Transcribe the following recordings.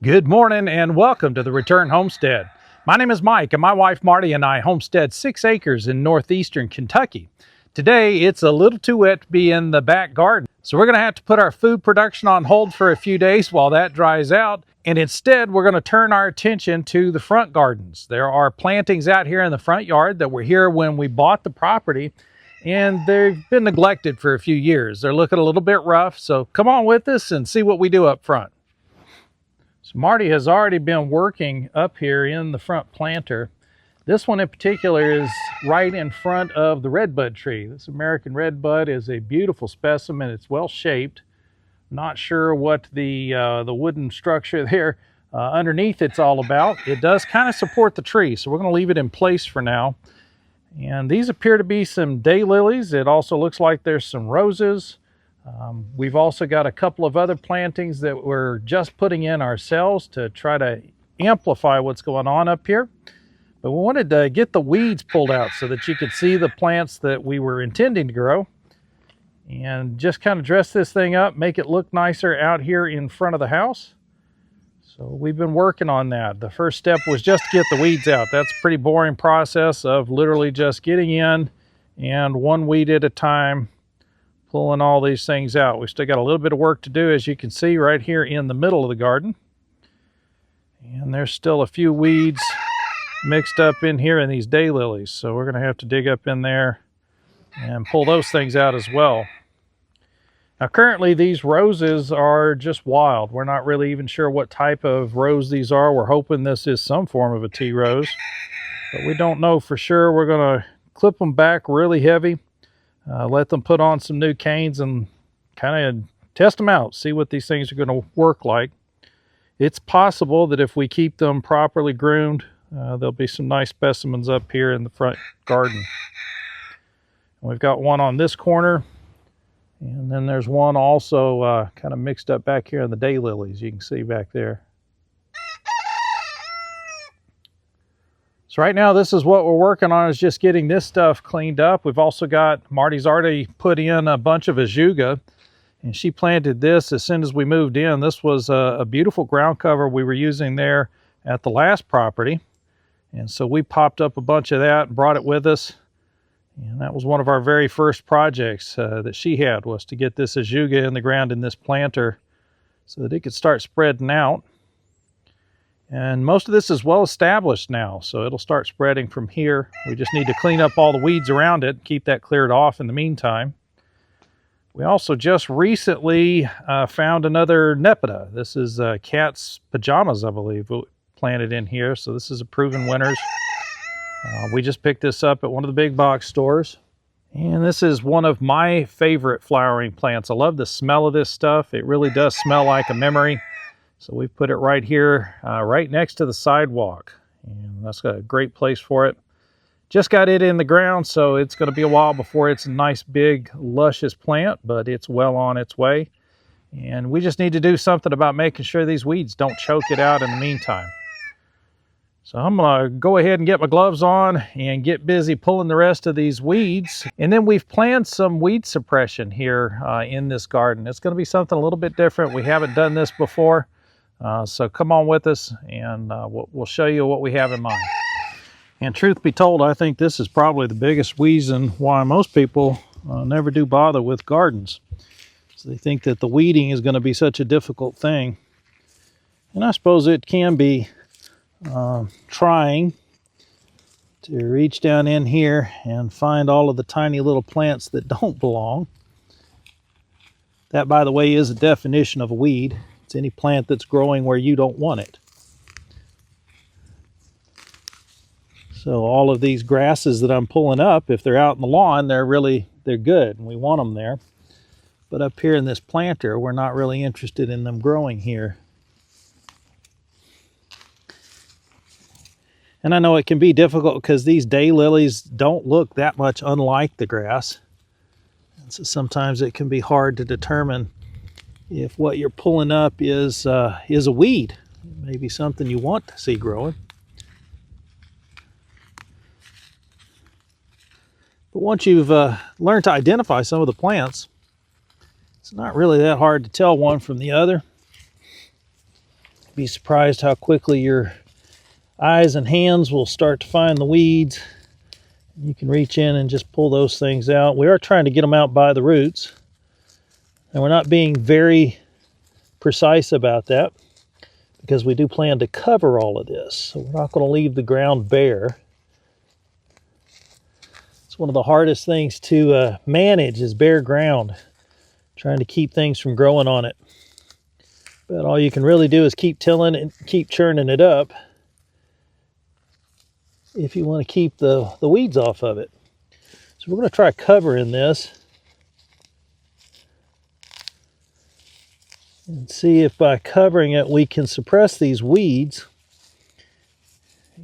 Good morning and welcome to the Return Homestead. My name is Mike and my wife Marty and I homestead 6 acres in northeastern Kentucky. Today it's a little too wet to be in the back garden, so we're going to have to put our food production on hold for a few days while that dries out, and instead we're going to turn our attention to the front gardens. There are plantings out here in the front yard that were here when we bought the property, and they've been neglected for a few years. They're looking a little bit rough, so come on with us and see what we do up front. So Marty has already been working up here in the front planter. This one in particular is right in front of the redbud tree. This American redbud is a beautiful specimen. It's well shaped. Not sure what the wooden structure there underneath it's all about. It does kind of support the tree, so we're going to leave it in place for now. And these appear to be some daylilies. It also looks like there's some roses. We've also got a couple of other plantings that we're just putting in ourselves to try to amplify what's going on up here. But we wanted to get the weeds pulled out so that you could see the plants that we were intending to grow and just kind of dress this thing up, make it look nicer out here in front of the house. So we've been working on that. The first step was just to get the weeds out. That's a pretty boring process of literally just getting in and one weed at a time, pulling all these things out. We've still got a little bit of work to do, as you can see right here in the middle of the garden. And there's still a few weeds mixed up in here in these daylilies. So we're going to have to dig up in there and pull those things out as well. Now currently these roses are just wild. We're not really even sure what type of rose these are. We're hoping this is some form of a tea rose, but we don't know for sure. We're going to clip them back really heavy. Let them put on some new canes and kind of test them out, see what these things are going to work like. It's possible that if we keep them properly groomed, there'll be some nice specimens up here in the front garden. We've got one on this corner, and then there's one also kind of mixed up back here in the daylilies, you can see back there. So right now, this is what we're working on, is just getting this stuff cleaned up. We've also got, Marty's already put in a bunch of Ajuga, and she planted this as soon as we moved in. This was a beautiful ground cover we were using there at the last property. And so we popped up a bunch of that and brought it with us. And that was one of our very first projects that she had, was to get this Ajuga in the ground in this planter so that it could start spreading out. And most of this is well established now, so it'll start spreading from here. We just need to clean up all the weeds around it, keep that cleared off in the meantime. We also just recently found another Nepeta. This is Cat's Pajamas, I believe, planted in here. So this is a proven winners. We just picked this up at one of the big box stores. And this is one of my favorite flowering plants. I love the smell of this stuff. It really does smell like a memory. So we put it right here, right next to the sidewalk. And that's a great place for it. Just got it in the ground, so it's going to be a while before it's a nice, big, luscious plant, but it's well on its way. And we just need to do something about making sure these weeds don't choke it out in the meantime. So I'm going to go ahead and get my gloves on and get busy pulling the rest of these weeds. And then we've planned some weed suppression here in this garden. It's going to be something a little bit different. We haven't done this before. So come on with us, and we'll show you what we have in mind. And truth be told, I think this is probably the biggest reason why most people never do bother with gardens. So they think that the weeding is going to be such a difficult thing. And I suppose it can be trying to reach down in here and find all of the tiny little plants that don't belong. That, by the way, is a definition of a weed. It's any plant that's growing where you don't want it. So all of these grasses that I'm pulling up, if they're out in the lawn, they're good and we want them there. But up here in this planter, we're not really interested in them growing here. And I know it can be difficult because these daylilies don't look that much unlike the grass. And so sometimes it can be hard to determine if what you're pulling up is a weed, maybe something you want to see growing. But once you've learned to identify some of the plants, it's not really that hard to tell one from the other. be surprised how quickly your eyes and hands will start to find the weeds. You can reach in and just pull those things out. We are trying to get them out by the roots, and we're not being very precise about that because we do plan to cover all of this. So we're not going to leave the ground bare. It's one of the hardest things to manage is bare ground, trying to keep things from growing on it. But all you can really do is keep tilling and keep churning it up if you want to keep the weeds off of it. So we're going to try covering this and see if by covering it we can suppress these weeds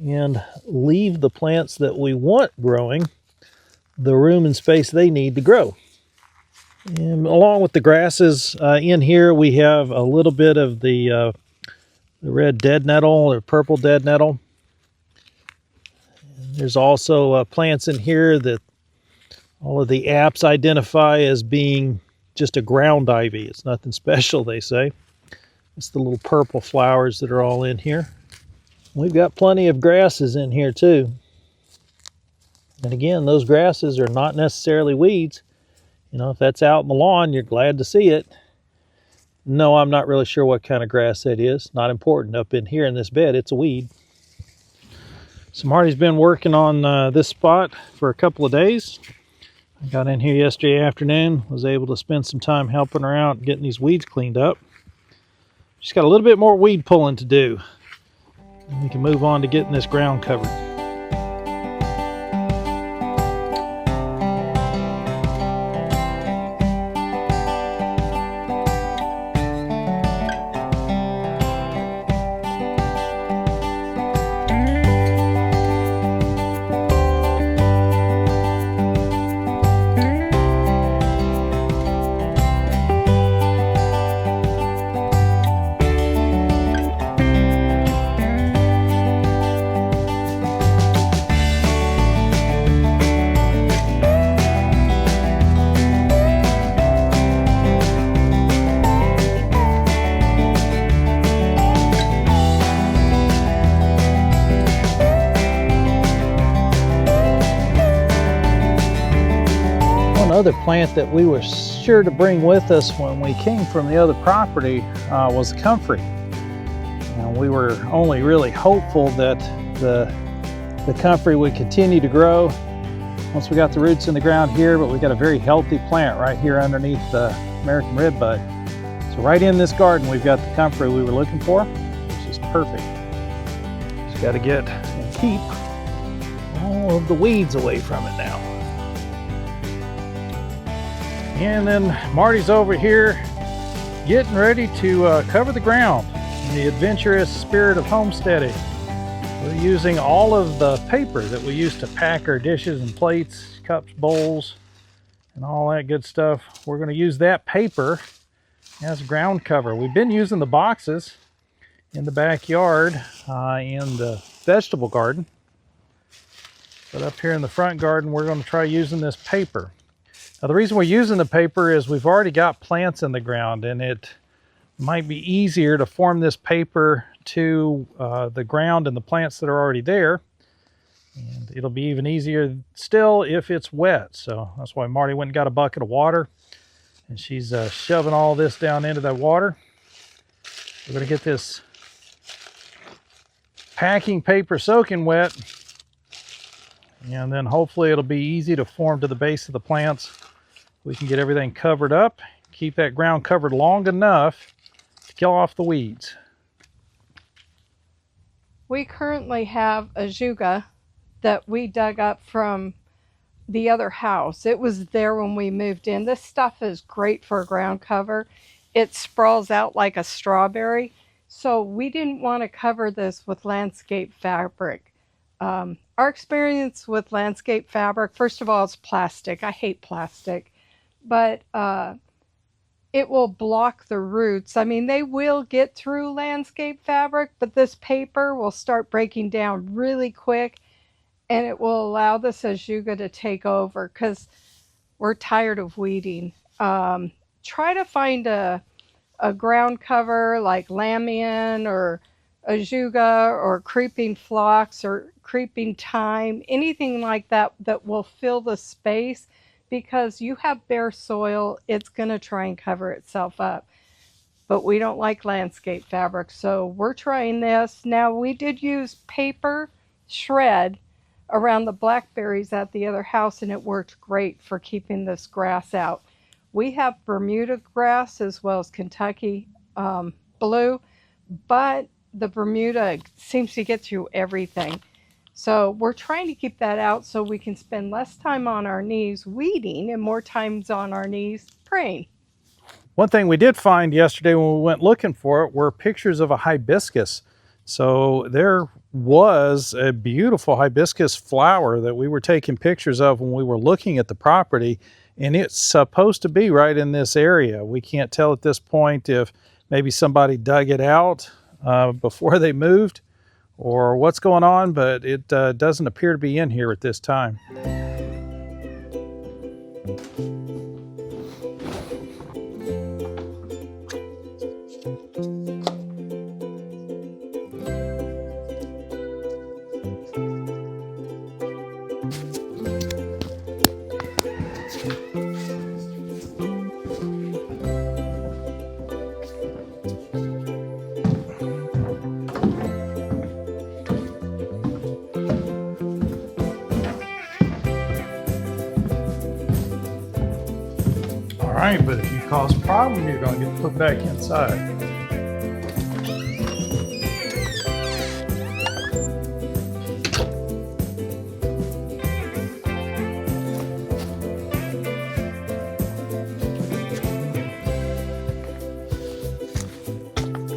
and leave the plants that we want growing the room and space they need to grow. And along with the grasses in here, we have a little bit of the red dead nettle or purple dead nettle. And there's also plants in here that all of the apps identify as being just a ground ivy. It's nothing special, they say. It's the little purple flowers that are all in here. We've got plenty of grasses in here too. And again, those grasses are not necessarily weeds. You know, if that's out in the lawn, you're glad to see it. No, I'm not really sure what kind of grass that is. Not important. Up in here in this bed, it's a weed. So Marty's been working on this spot for a couple of days. I got in here yesterday afternoon, was able to spend some time helping her out getting these weeds cleaned up. She's got a little bit more weed pulling to do. And we can move on to getting this ground covered. Another plant that we were sure to bring with us when we came from the other property was Comfrey. And we were only really hopeful that the Comfrey would continue to grow once we got the roots in the ground here, but we got a very healthy plant right here underneath the American Redbud. So right in this garden we've got the Comfrey we were looking for, which is perfect. Just got to get and keep all of the weeds away from it now. And then Marty's over here getting ready to cover the ground in the adventurous spirit of homesteading. We're using all of the paper that we use to pack our dishes and plates, cups, bowls, and all that good stuff. We're going to use that paper as ground cover. We've been using the boxes in the backyard in the vegetable garden. But up here in the front garden, we're going to try using this paper. Now, the reason we're using the paper is we've already got plants in the ground, and it might be easier to form this paper to the ground and the plants that are already there. And it'll be even easier still if it's wet. So that's why Marty went and got a bucket of water, and she's shoving all this down into that water. We're going to get this packing paper soaking wet, and then hopefully it'll be easy to form to the base of the plants. We can get everything covered up, keep that ground covered long enough to kill off the weeds. We currently have Ajuga that we dug up from the other house. It was there when we moved in. This stuff is great for a ground cover. It sprawls out like a strawberry. So we didn't want to cover this with landscape fabric. Our experience with landscape fabric, first of all, it's plastic. I hate plastic. But it will block the roots. I mean, they will get through landscape fabric, but this paper will start breaking down really quick, and it will allow this Ajuga to take over because we're tired of weeding. Try to find a a ground cover like lamian or ajuga or creeping phlox or creeping thyme, anything like that that will fill the space, because you have bare soil, it's going to try and cover itself up. But we don't like landscape fabric, so we're trying this. Now, we did use paper shred around the blackberries at the other house, and it worked great for keeping this grass out. We have Bermuda grass as well as Kentucky blue, but the Bermuda seems to get through everything. So we're trying to keep that out so we can spend less time on our knees weeding and more times on our knees praying. One thing we did find yesterday when we went looking for it were pictures of a hibiscus. So there was a beautiful hibiscus flower that we were taking pictures of when we were looking at the property, and it's supposed to be right in this area. We can't tell at this point if maybe somebody dug it out before they moved or what's going on, but it doesn't appear to be in here at this time. All right, but if you cause a problem, you're going to get put back inside.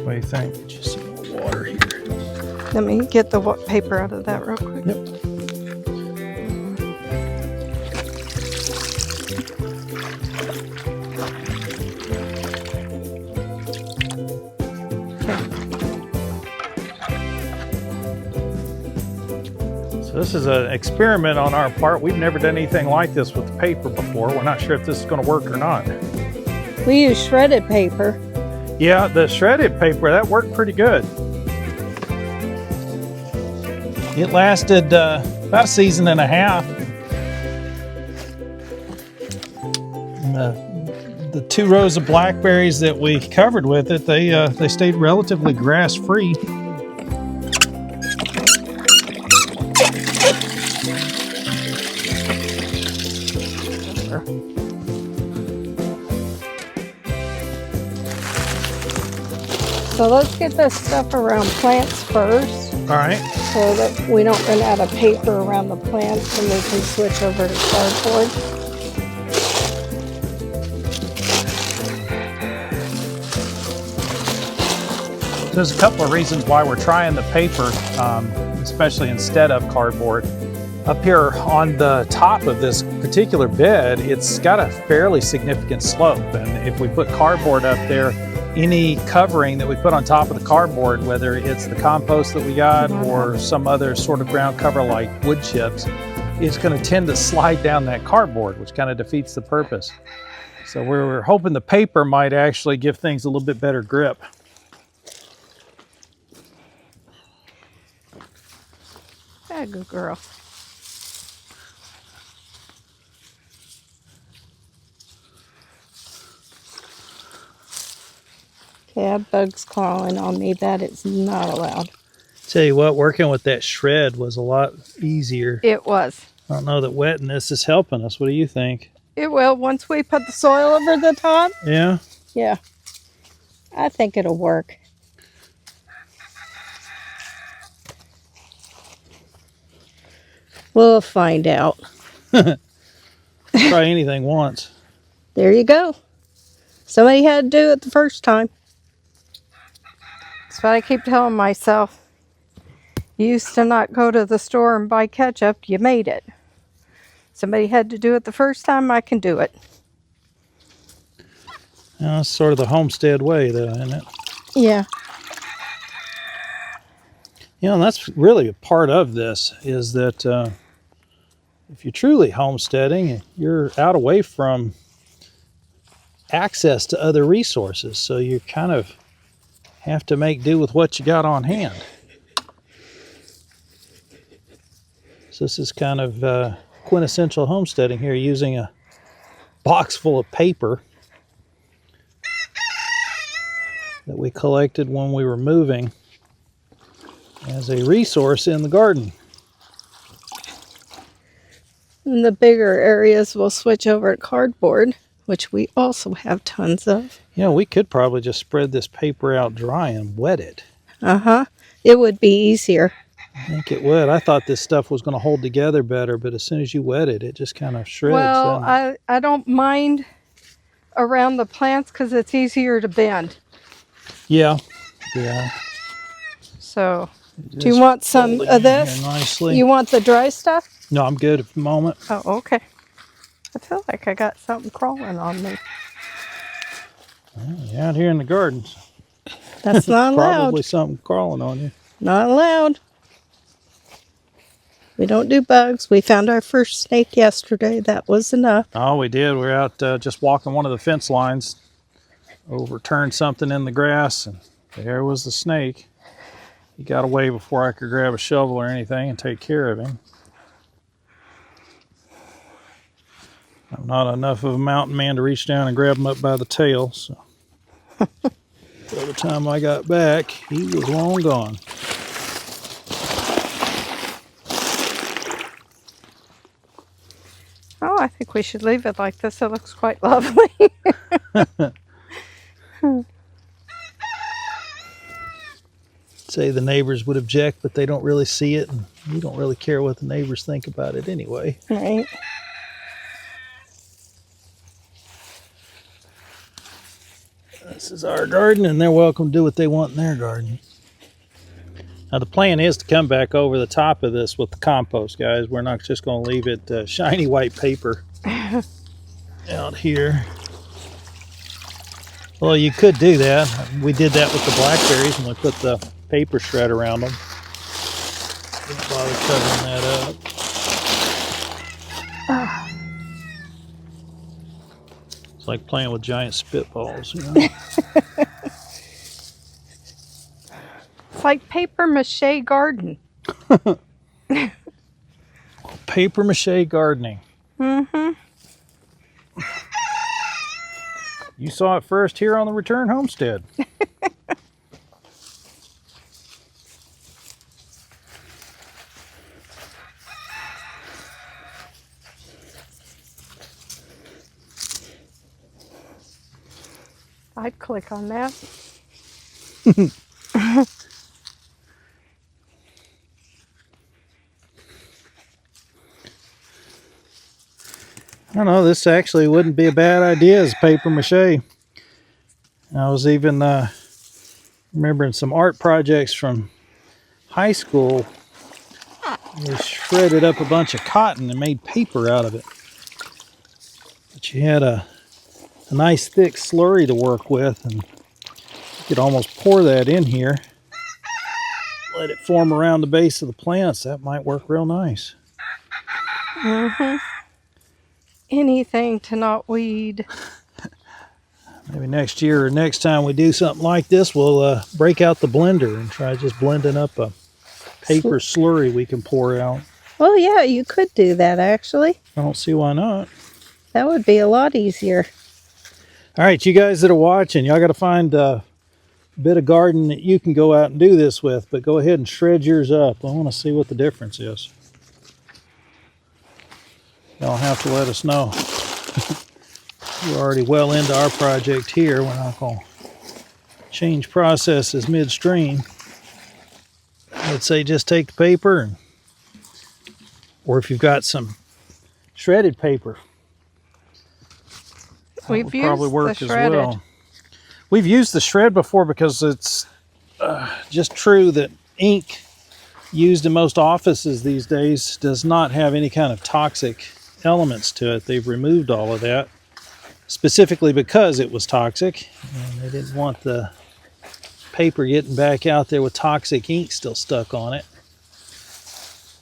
What do you think? Just some more water here. Let me get the paper out of that real quick. Yep. So this is an experiment on our part. We've never done anything like this with the paper before. We're not sure if this is going to work or not. We use shredded paper. Yeah, the shredded paper, that worked pretty good. It lasted about a season and a half. And, the 2 rows of blackberries that we covered with it, they stayed relatively grass-free. So let's get this stuff around plants first. All right. So that we don't run out of paper around the plants and we can switch over to cardboard. There's a couple of reasons why we're trying the paper, especially instead of cardboard. Up here on the top of this particular bed, it's got a fairly significant slope, and if we put cardboard up there, any covering that we put on top of the cardboard, whether it's the compost that we got or some other sort of ground cover like wood chips, it's going to tend to slide down that cardboard, which kind of defeats the purpose. So we're hoping the paper might actually give things a little bit better grip. Ah, good girl. Okay, I have bugs crawling on me. That is not allowed. Tell you what, working with that shred was a lot easier. It was. I don't know that wetting this is helping us. What do you think? It will once we put the soil over the top. Yeah? Yeah. I think it'll work. We'll find out. Try anything once. There you go. Somebody had to do it the first time. That's what I keep telling myself. You used to not go to the store and buy ketchup. You made it. Somebody had to do it the first time. I can do it. That's sort of the Homestead way, though, isn't it? Yeah. You know, and that's really a part of this, is that if you're truly homesteading, you're out away from access to other resources, so you kind of have to make do with what you got on hand. So this is kind of quintessential homesteading here, using a box full of paper that we collected when we were moving as a resource in the garden. In the bigger areas, we'll switch over to cardboard, which we also have tons of. You know, we could probably just spread this paper out dry and wet it. It would be easier. I think it would. I thought this stuff was going to hold together better, but as soon as you wet it, it just kind of shreds. Well, I don't mind around the plants because it's easier to bend. Yeah. So, do you want some of this? Nicely. You want the dry stuff? No, I'm good at the moment. Oh, okay. I feel like I got something crawling on me. Well, you're out here in the gardens. That's not allowed. Probably something crawling on you. Not allowed. We don't do bugs. We found our first snake yesterday. That was enough. Oh, we did. We were out just walking one of the fence lines. Overturned something in the grass, and there was the snake. He got away before I could grab a shovel or anything and take care of him. I'm not enough of a mountain man to reach down and grab him up by the tail, so by the time I got back, he was long gone. Oh, I think we should leave it like this. It looks quite lovely. Say the neighbors would object, but they don't really see it, and you don't really care what the neighbors think about it anyway. Right. This is our garden, and they're welcome to do what they want in their garden. Now the plan is to come back over the top of this with the compost, guys. We're not just going to leave it shiny white paper out here. Well, you could do that. We did that with the blackberries, and we put the paper shred around them. Didn't bother covering that up. It's like playing with giant spitballs, you know? It's like papier-mâché garden. Papier-mâché gardening. Mm-hmm. You saw it first here on the Return Homestead. I'd click on that. I don't know, this actually wouldn't be a bad idea as papier-mâché. I was even remembering some art projects from high school. We shredded up a bunch of cotton and made paper out of it. But you had a nice thick slurry to work with, and you could almost pour that in here. Let it form around the base of the plants. That might work real nice. Mm-hmm. Anything to not weed. Maybe next year or next time we do something like this, we'll break out the blender and try just blending up a paper slurry we can pour out. Well, yeah, you could do that, actually. I don't see why not. That would be a lot easier. All right, you guys that are watching, y'all got to find a bit of garden that you can go out and do this with, but go ahead and shred yours up. I want to see what the difference is. Y'all have to let us know. We're already well into our project here. We're not going to change processes midstream. I'd say just take the paper, or if you've got some shredded paper, We've used probably work the shredded. As well. We've used the shred before because it's just true that ink used in most offices these days does not have any kind of toxic elements to it. They've removed all of that specifically because it was toxic, and they didn't want the paper getting back out there with toxic ink still stuck on it.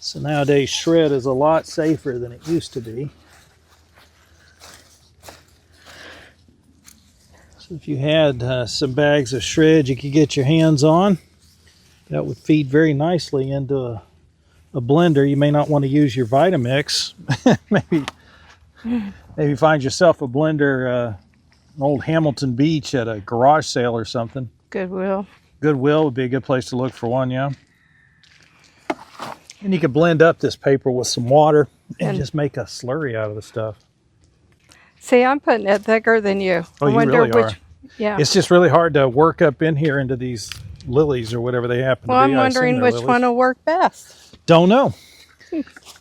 So nowadays shred is a lot safer than it used to be. So if you had some bags of shred you could get your hands on, that would feed very nicely into a blender. You may not want to use your Vitamix. maybe find yourself a blender, an old Hamilton Beach at a garage sale or something. Goodwill. Goodwill would be a good place to look for one, yeah. And you could blend up this paper with some water and just make a slurry out of the stuff. See, I'm putting it thicker than you. Oh, I you wonder really are. Yeah. It's just really hard to work up in here into these lilies or whatever they happen to be. Well, I'm wondering which one will work best. Don't know.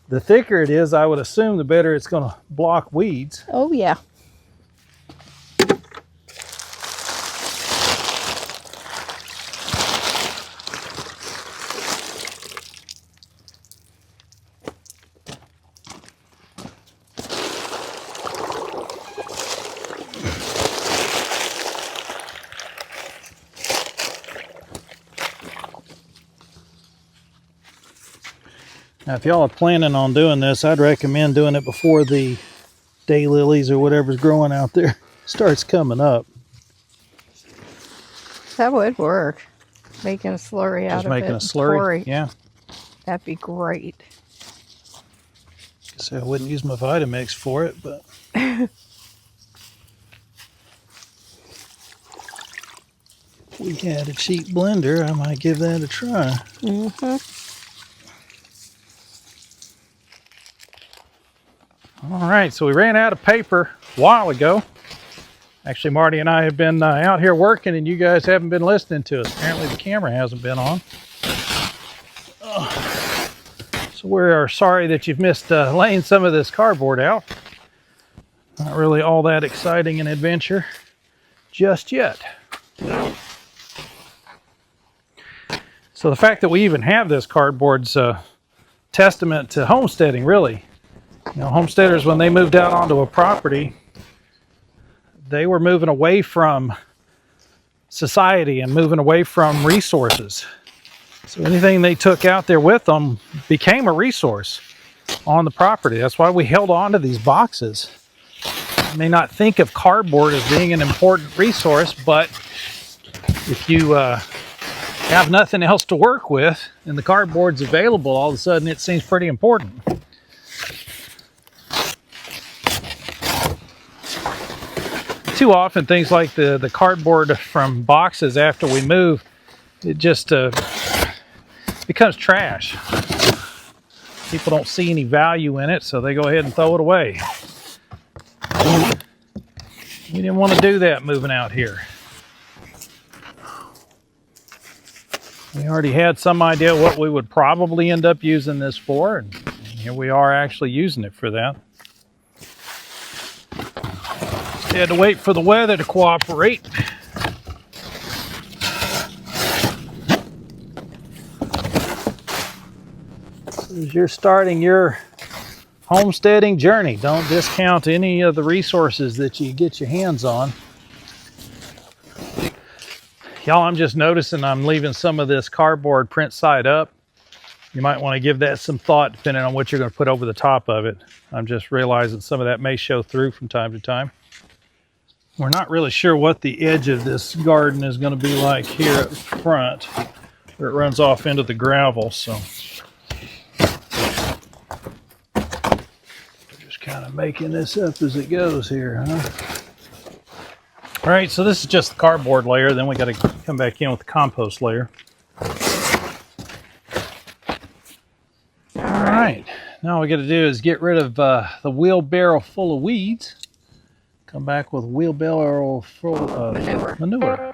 The thicker it is, I would assume, the better it's going to block weeds. Oh, yeah. Now, if y'all are planning on doing this, I'd recommend doing it before the daylilies or whatever's growing out there starts coming up. That would work. Making a slurry out of it. Just making a slurry, yeah. That'd be great. So I wouldn't use my Vitamix for it, but if we had a cheap blender, I might give that a try. Mm-hmm. All right, so we ran out of paper a while ago. Actually, Marty and I have been out here working, and you guys haven't been listening to us. Apparently, the camera hasn't been on. So we are sorry that you've missed laying some of this cardboard out. Not really all that exciting an adventure just yet. So the fact that we even have this cardboard's testament to homesteading, really. You know, homesteaders, when they moved out onto a property, they were moving away from society and moving away from resources. So anything they took out there with them became a resource on the property. That's why we held on to these boxes. You may not think of cardboard as being an important resource, but if you have nothing else to work with and the cardboard's available, all of a sudden it seems pretty important. Too often things like the cardboard from boxes after we move, it just becomes trash. People don't see any value in it, so they go ahead and throw it away. You didn't want to do that moving out here. We already had some idea what we would probably end up using this for, and here we are actually using it for that. You had to wait for the weather to cooperate. As you're starting your homesteading journey, don't discount any of the resources that you get your hands on. Y'all, I'm just noticing I'm leaving some of this cardboard print side up. You might want to give that some thought depending on what you're going to put over the top of it. I'm just realizing some of that may show through from time to time. We're not really sure what the edge of this garden is going to be like here up front, where it runs off into the gravel, so we're just kind of making this up as it goes here, huh? All right, so this is just the cardboard layer, then we got to come back in with the compost layer. All right, now all we got to do is get rid of the wheelbarrow full of weeds. Come back with a wheelbarrow full of manure.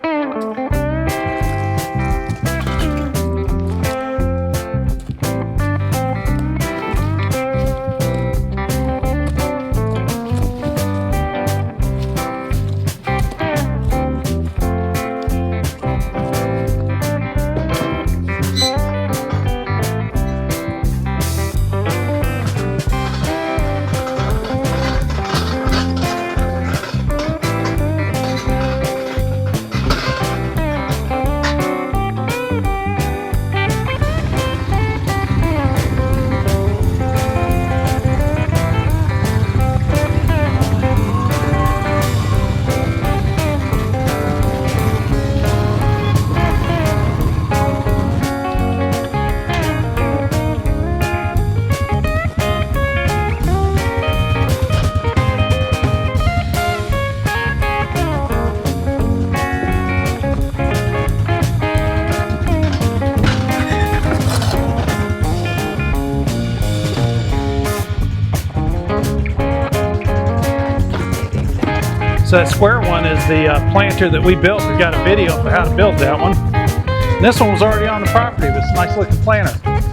So that square one is the planter that we built. We got a video for how to build that one. And this one was already on the property, but it's a nice looking planter. I'm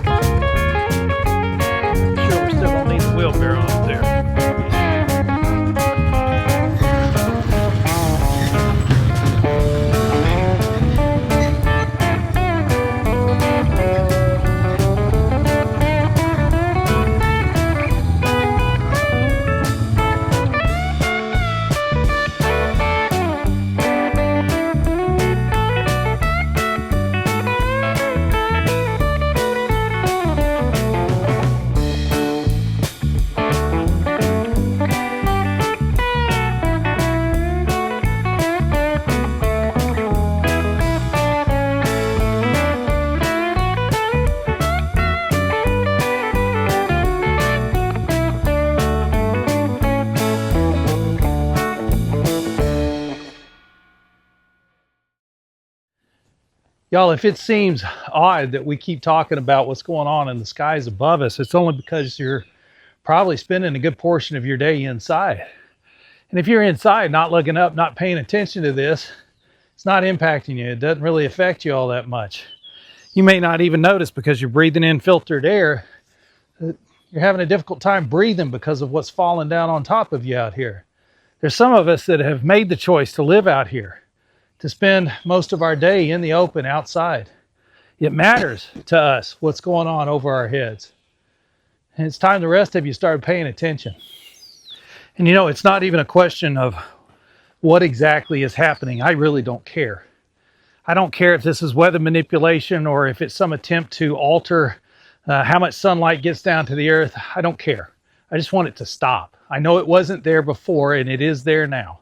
sure we're still gonna need the wheelbarrow up there. Y'all, if it seems odd that we keep talking about what's going on in the skies above us, it's only because you're probably spending a good portion of your day inside. And if you're inside, not looking up, not paying attention to this, it's not impacting you. It doesn't really affect you all that much. You may not even notice because you're breathing in filtered air. You're having a difficult time breathing because of what's falling down on top of you out here. There's some of us that have made the choice to live out here, to spend most of our day in the open outside. It matters to us what's going on over our heads. And it's time the rest of you started paying attention. And you know, it's not even a question of what exactly is happening. I really don't care. I don't care if this is weather manipulation or if it's some attempt to alter how much sunlight gets down to the earth. I don't care. I just want it to stop. I know it wasn't there before and it is there now.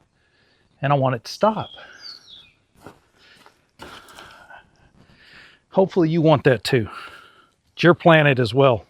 And I want it to stop. Hopefully you want that too. It's your planet as well.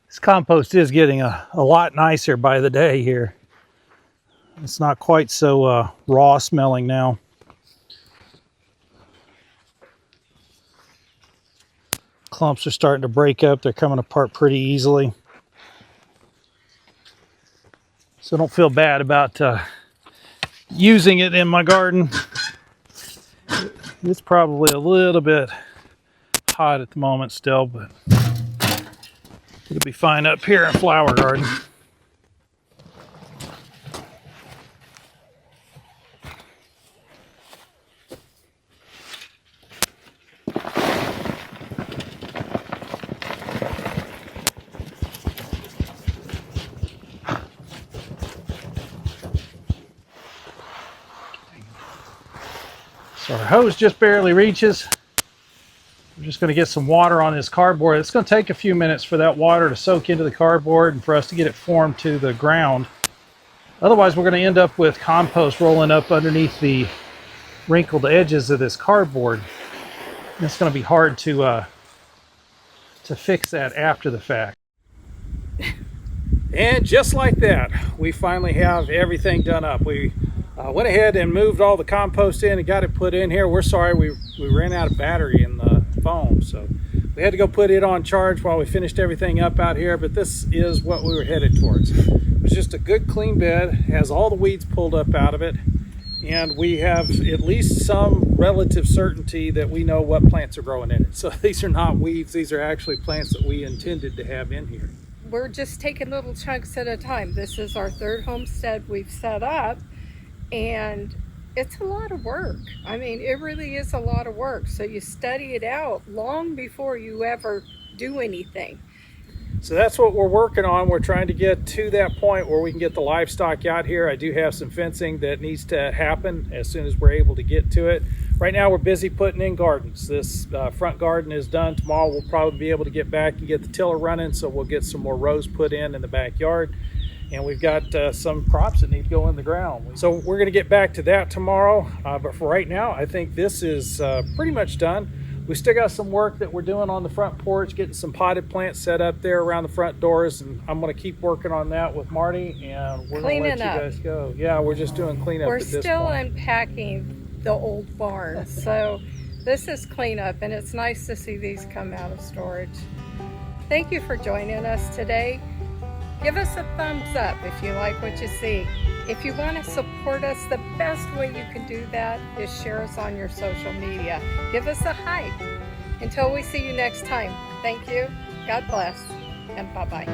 This compost is getting a lot nicer by the day here. It's not quite so raw smelling now. Clumps are starting to break up. They're coming apart pretty easily. So don't feel bad about using it in my garden. It's probably a little bit hot at the moment still, but it'll be fine up here in flower garden. So our hose just barely reaches. I'm just going to get some water on this cardboard. It's going to take a few minutes for that water to soak into the cardboard and for us to get it formed to the ground. Otherwise, we're going to end up with compost rolling up underneath the wrinkled edges of this cardboard. And it's going to be hard to fix that after the fact. And just like that, we finally have everything done up. We went ahead and moved all the compost in and got it put in here. We're sorry we ran out of battery in the phone, so we had to go put it on charge while we finished everything up out here, but this is what we were headed towards. It's just a good clean bed, has all the weeds pulled up out of it, and we have at least some relative certainty that we know what plants are growing in it. So these are not weeds, these are actually plants that we intended to have in here. We're just taking little chunks at a time. This is our third homestead we've set up, And it's a lot of work. I mean, it really is a lot of work. So you study it out long before you ever do anything. So that's what we're working on. We're trying to get to that point where we can get the livestock out here. I do have some fencing that needs to happen as soon as we're able to get to it. Right now we're busy putting in gardens. This front garden is done. Tomorrow we'll probably be able to get back and get the tiller running, so we'll get some more rows put in the backyard. And we've got some crops that need to go in the ground. So we're going to get back to that tomorrow. But for right now, I think this is pretty much done. We still got some work that we're doing on the front porch, getting some potted plants set up there around the front doors, and I'm going to keep working on that with Marty, and we're going to let you guys go. Yeah, we're just doing cleanup at this point. We're still unpacking the old barn, so this is cleanup, and it's nice to see these come out of storage. Thank you for joining us today. Give us a thumbs up if you like what you see. If you want to support us, the best way you can do that is share us on your social media. Give us a hype. Until we see you next time, thank you, God bless, and bye-bye.